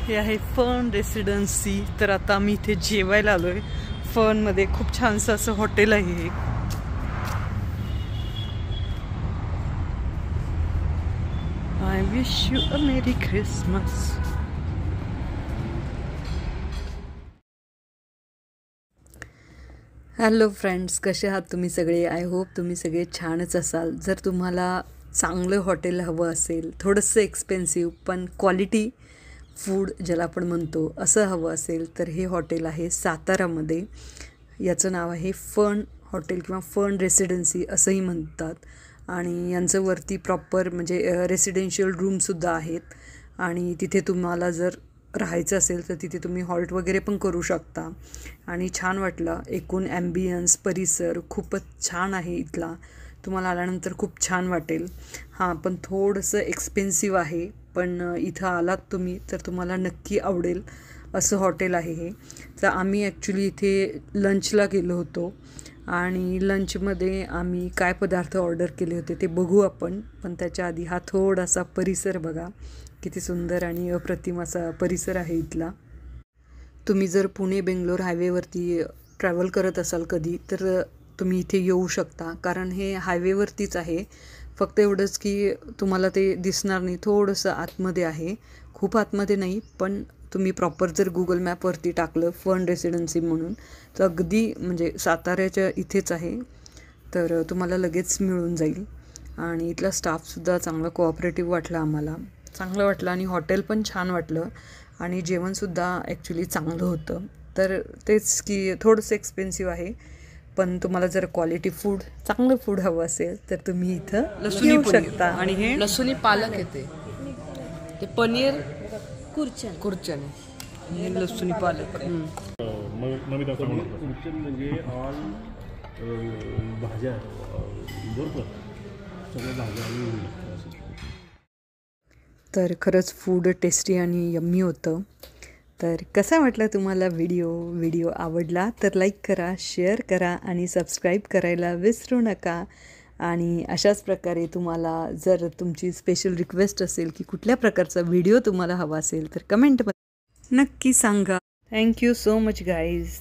हे आहे fun residency. तर आता आम्ही इथे जेवायला आलोय। फनमध्ये खूप छानसं असं हॉटेल आहे हे। I wish you a Mary Christmas. Hello friends, कसे आहात तुम्ही सगळे? आय होप तुम्ही सगळे छानच असाल। जर तुम्हाला चांगलं हॉटेल हवं असेल, थोडंसं एक्सपेन्सिव्ह पण क्वालिटी फूड ज्याला आपण म्हणतो असं हवं असेल, तर हे हॉटेल आहे सातारामध्ये। याचं नाव आहे फन हॉटेल किंवा फन रेसिडेन्सी असंही म्हणतात। आणि यांचं वरती प्रॉपर म्हणजे रेसिडेन्शियल रूमसुद्धा आहेत। आणि तिथे तुम्हाला जर राहायचं असेल तर तिथे तुम्ही हॉल्ट वगैरे पण करू शकता। आणि छान वाटलं, एकूण ॲम्बियन्स परिसर खूपच छान आहे इथला। तुम्हाला आल्यानंतर खूप छान वाटेल। हां, पण थोडंसं एक्सपेन्सिव्ह आहे, पण इथं आलात तुम्ही तर तुम्हाला नक्की आवडेल असं हॉटेल आहे हे। तर आम्ही ॲक्च्युली इथे लंचला गेलो होतो आणि लंचमध्ये आम्ही काय पदार्थ ऑर्डर केले होते ते बघू आपण। पण त्याच्या आधी हा थोडासा परिसर बघा, किती सुंदर आणि अप्रतिम असा परिसर आहे इथला। तुम्ही जर पुणे बेंगलोर हायवेवरती ट्रॅव्हल करत असाल कधी, तर तुम्ही इथे येऊ शकता, कारण हे हायवेवरतीच आहे। फक्त एवढंच की तुम्हाला ते दिसणार नाही, थोडंसं आतमध्ये आहे, खूप आतमध्ये नाही। पण तुम्ही प्रॉपर जर गुगल मॅपवरती टाकलं फन रेसिडेन्सी म्हणून, तर अगदी म्हणजे साताऱ्याच्या इथेच आहे, तर तुम्हाला लगेच मिळून जाईल। आणि इथला स्टाफसुद्धा चांगला कोऑपरेटिव्ह वाटला आम्हाला, चांगलं वाटलं। आणि हॉटेल पण छान वाटलं आणि जेवणसुद्धा ॲक्च्युली चांगलं होतं। तर तेच की थोडंसं एक्सपेन्सिव्ह आहे, पण तुम्हाला जर क्वालिटी फूड, चांगलं फूड हवं असेल तर तुम्ही इथं येऊ शकता। आणि हे लसुनी पालक येते, ते पनीर खुर्चन हे लसुनी पालक। खुर्चन म्हणजे ऑल भाज्या, बरोबर सगळ्या भाज्या आणि तर खरंच फूड टेस्टी आणि यम्मी होतं। तर कसा वाटला तुम्हाला व्हिडिओ आवडला तर लाईक करा, शेअर करा आणि सबस्क्राईब करायला विसरू नका। आणि अशाच प्रकारे तुम्हाला जर तुमची स्पेशल रिक्वेस्ट असेल की कुठल्या प्रकारचा व्हिडिओ तुम्हाला हवा असेल तर कमेंटमध्ये नक्की सांगा। Thank you so much guys.